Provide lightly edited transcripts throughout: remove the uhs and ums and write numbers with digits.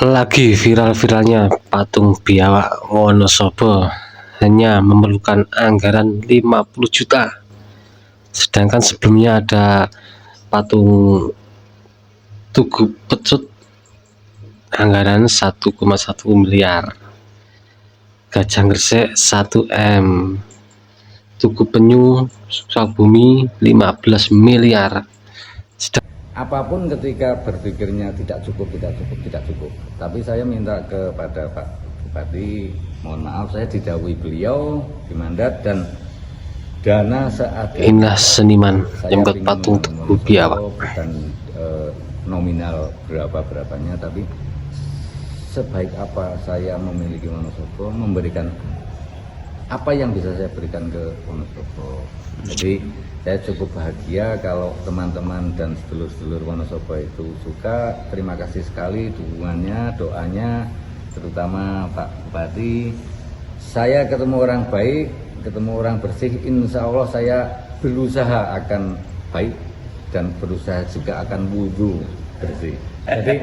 Lagi viral-viralnya patung biawak Wonosobo hanya memerlukan anggaran 50 juta. Sedangkan sebelumnya ada patung Tugu Pecut anggaran 1,1 miliar. Gajah Gresik 1 M. Tugu Penyu Sukabumi 15 miliar. Apapun ketika berpikirnya tidak cukup. Tapi saya minta kepada Pak Bupati, mohon maaf saya didhawuhi beliau di mandat dan dana seadanya. Inilah seniman yang membuat patung Tugu Biawak. Bukan nominal berapanya, tapi sebaik apa saya memiliki Wonosobo, memberikan apa yang bisa saya berikan ke Wonosobo. Jadi saya cukup bahagia kalau teman-teman dan sedulur-sedulur Wonosobo itu suka. Terima kasih sekali dukungannya, doanya, terutama Pak Bupati. Saya ketemu orang baik, ketemu orang bersih, insya Allah saya berusaha akan baik dan berusaha juga akan wudhu bersih. Jadi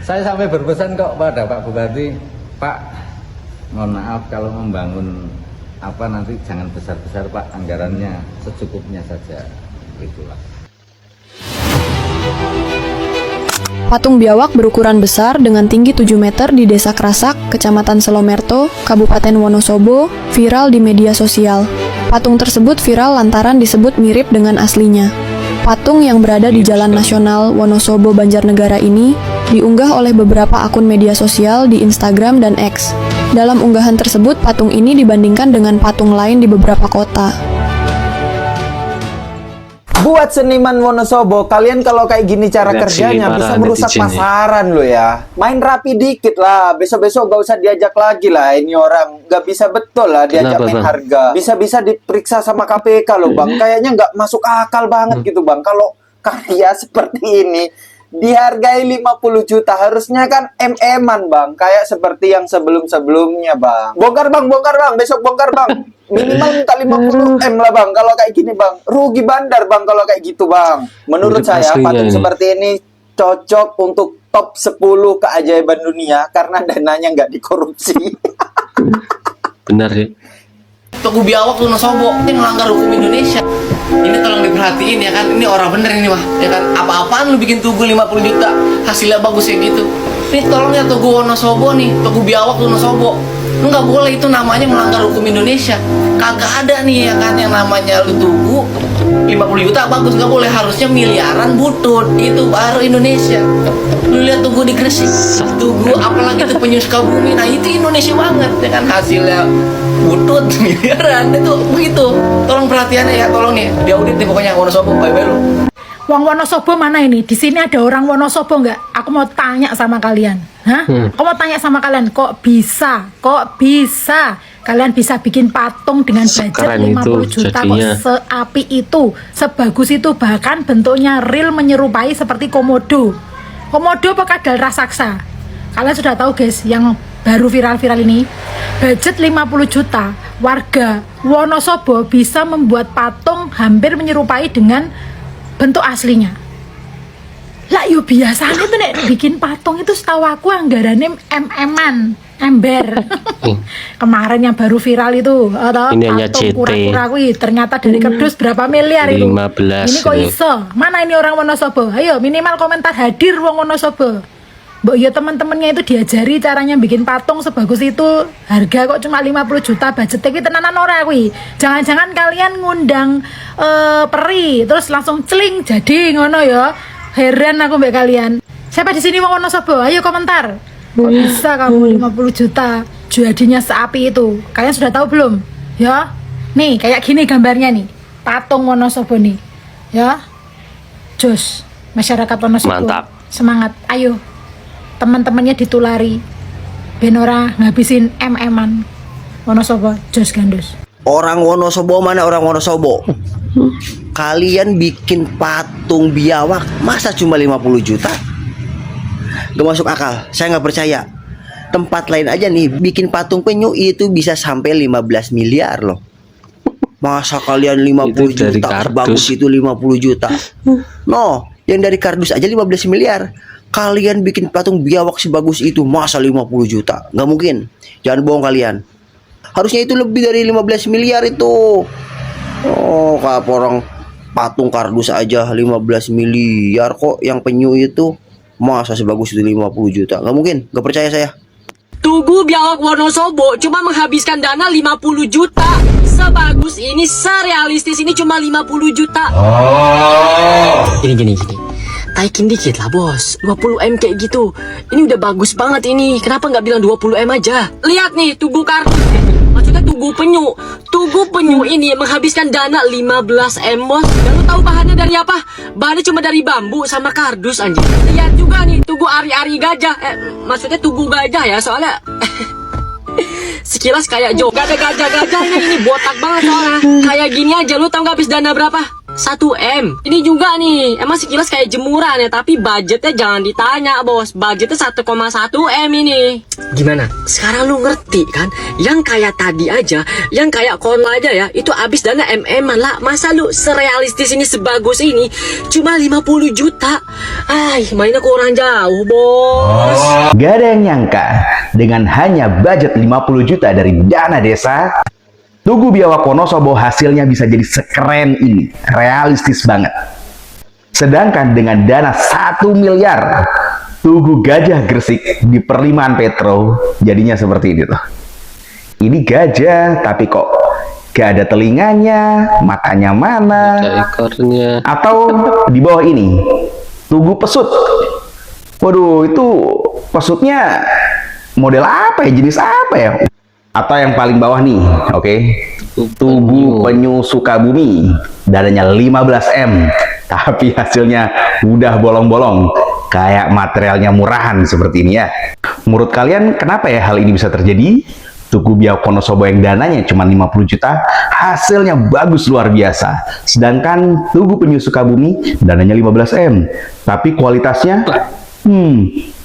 saya sampai berpesan kok pada Pak Bupati, Pak, mohon maaf kalau membangun nanti jangan besar-besar Pak, anggarannya secukupnya saja, itulah. Patung biawak berukuran besar dengan tinggi 7 meter di Desa Krasak, Kecamatan Selomerto, Kabupaten Wonosobo, viral di media sosial. Patung tersebut viral lantaran disebut mirip dengan aslinya. Patung yang berada di Jalan Nasional Wonosobo Banjarnegara ini diunggah oleh beberapa akun media sosial di Instagram dan X. Dalam unggahan tersebut, patung ini dibandingkan dengan patung lain di beberapa kota. Buat seniman Wonosobo, kalian kalau kayak gini cara kerjanya bisa merusak pasaran lo ya. Main rapi dikit lah, besok-besok gak usah diajak lagi lah. Ini orang gak bisa betul lah diajak main harga. Bisa-bisa diperiksa sama KPK loh bang. Kayaknya gak masuk akal banget gitu bang. Kalau karya seperti ini dihargai 50 juta, harusnya kan MM-an bang, kayak seperti yang sebelum-sebelumnya bang. Bongkar bang, besok bongkar bang. Minimal minta 50 M lah bang, kalau kayak gini bang. Rugi bandar bang kalau kayak gitu bang. Menurut saya patung seperti ini cocok untuk top 10 keajaiban dunia karena dananya nggak dikorupsi. Benar ya. Tugu Biawak Wonosobo ini melanggar hukum Indonesia. Ini tolong diperhatiin ya kan. Ini orang bener ini mah ya kan. Apa-apaan lu bikin tugu 50 juta hasilnya bagus kayak gitu. Ini tolong ya Tugu Wonosobo nih, Tugu Biawak Wonosobo. Lu nggak boleh, itu namanya melanggar hukum Indonesia. Kagak ada nih ya kan yang namanya lu tugu 50 juta bagus, nggak boleh, harusnya miliaran butut. Itu baru Indonesia. Lu lihat tugu di Gresik, tugu apalagi tuh Penyu Sukabumi. Nah itu Indonesia banget ya kan, hasilnya butut miliaran itu begitu. Tolong perhatiannya ya, tolong nih diaudit nih pokoknya Wonosobo, bye-bye lu. Wong Wonosobo mana ini? Di sini ada orang Wonosobo nggak? Aku mau tanya sama kalian. Hah? Aku mau tanya sama kalian, kok bisa kalian bisa bikin patung dengan budget 50 juta jadinya. Kok seapi itu, sebagus itu, bahkan bentuknya real menyerupai seperti komodo apa kadal raksasa. Kalian sudah tahu guys, yang baru viral-viral ini, budget 50 juta, warga Wonosobo bisa membuat patung hampir menyerupai dengan bentuk aslinya. Lah yo biasanya tuh nek bikin patung itu setahu aku anggarannya MM-an, ember. Kemarin yang baru viral itu, ini hanya patung CT. kura-kura kuwi ternyata dari kerdus berapa miliar itu. 15 ini kok iso? Mana ini orang Wonosobo? Ayo minimal komentar hadir wong Wonosobo. Mbok ya teman-temannya itu diajari caranya bikin patung sebagus itu, harga kok cuma 50 juta, budgetnya iki tenanan ora kuwi. Jangan-jangan kalian ngundang peri terus langsung celing jadi ngono ya. Heran aku mbak kalian. Siapa di sini wong Wonosobo? Ayo komentar. Kok bisa kamu 50 juta jadinya seapi itu? Kalian sudah tahu belum? Ya. Nih, kayak gini gambarnya nih. Patung Wonosobo nih. Ya. Jos, masyarakat Wonosobo. Mantap. Semangat. Ayo. Teman-temannya ditulari. Benora ngabisin MM-an. Wonosobo, jos gandus. Orang Wonosobo mana orang Wonosobo? Kalian bikin patung biawak masa cuma 50 juta? Gak masuk akal, saya nggak percaya. Tempat lain aja nih bikin patung penyu itu bisa sampai 15 miliar loh. Masa kalian 50 juta, bagus itu 50 juta. No, yang dari kardus aja 15 miliar. Kalian bikin patung biawak sebagus itu masa 50 juta? Nggak mungkin. Jangan bohong kalian. Harusnya itu lebih dari 15 miliar itu. Oh, kayak orang patung kardus aja 15 miliar kok, yang penyu itu masa sebagus itu 50 juta? Nggak mungkin, nggak percaya saya. Tugu Biawak Wonosobo cuma menghabiskan dana 50 juta. Sebagus ini, serealistis ini cuma 50 juta. Gini. Taikin dikit lah bos, 20M kayak gitu. Ini udah bagus banget ini. Kenapa nggak bilang 20M aja? Lihat nih, Tugu kardus. Maksudnya Tugu penyu. Tugu penyu ini menghabiskan dana 15M bos. Dan lu tahu bahannya dari apa? Bahannya cuma dari bambu sama kardus anjir. Lihat juga nih, Tugu ari-ari gajah. Maksudnya Tugu gajah ya, soalnya sekilas kayak Jo. Gak ada gajah-gajahnya, ini botak banget soalnya. Kayak gini aja, lu tau gak habis dana berapa? 1M. Ini juga nih, emang sekilas kayak jemuran ya, tapi budgetnya jangan ditanya bos. Budgetnya 1,1M ini. Gimana? Sekarang lu ngerti kan? Yang kayak tadi aja, yang kayak kono aja ya, itu habis dana MM-an lah. Masa lu serealistis ini, sebagus ini cuma 50 juta? Ay, mainnya kurang jauh bos. Gak ada yang nyangka, dengan hanya budget 50 juta dari dana desa, Tugu Biawak Wonosobo hasilnya bisa jadi sekeren ini, realistis banget. Sedangkan dengan dana 1 miliar, Tugu Gajah Gresik di Perlimaan Petro jadinya seperti ini tuh. Ini gajah, tapi kok gak ada telinganya, matanya mana, Ada ekornya. atau di bawah ini, Tugu Pesut. Waduh, itu pesutnya model apa ya, jenis apa ya? Atau yang paling bawah nih, oke, Tugu Penyu Sukabumi, dananya 15M, tapi hasilnya udah bolong-bolong, kayak materialnya murahan seperti ini ya. Menurut kalian kenapa ya hal ini bisa terjadi? Tugu Biawak Wonosobo yang dananya cuma 50 juta, hasilnya bagus luar biasa. Sedangkan Tugu Penyu Sukabumi dananya 15M, tapi kualitasnya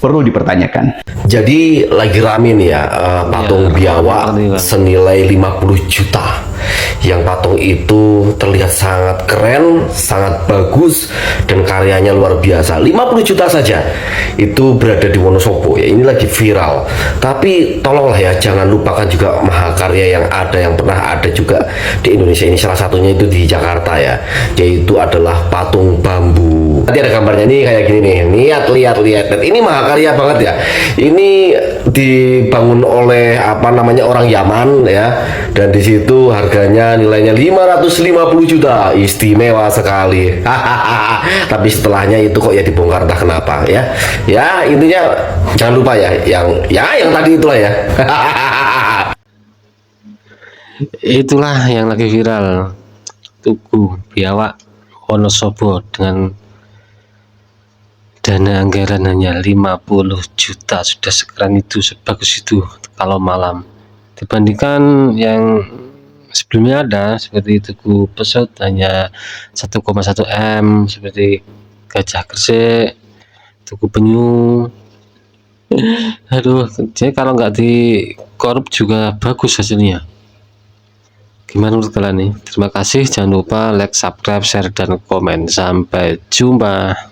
perlu dipertanyakan. Jadi lagi rame nih ya, patung biawak senilai 50 juta. Yang patung itu terlihat sangat keren, sangat bagus, dan karyanya luar biasa. 50 juta saja itu berada di Wonosobo ya, ini lagi viral. Tapi tolonglah ya, jangan lupakan juga mahakarya yang ada, yang pernah ada juga di Indonesia ini. Salah satunya itu di Jakarta ya, yaitu adalah patung bambu. Nanti ada gambarnya nih kayak gini nih. Lihat. Ini mahakarya banget ya. Ini dibangun oleh orang Yaman ya, dan di situ harganya nilainya 550 juta. Istimewa sekali. Tapi setelahnya itu kok ya dibongkar entah kenapa ya. Ya intinya jangan lupa ya yang tadi itulah ya. Itulah yang lagi viral, Tugu Biawak Wonosobo dengan dana anggaran hanya 50 juta. Sudah sekeren itu, sebagus itu kalau malam, dibandingkan yang sebelumnya ada seperti Tugu Pesut hanya 1,1M, seperti Gajah Gresik, Tugu Penyu. Aduh, jadi kalau nggak dikorup juga bagus hasilnya. Gimana menurut kalian nih? Terima kasih, jangan lupa like, subscribe, share, dan komen. Sampai jumpa.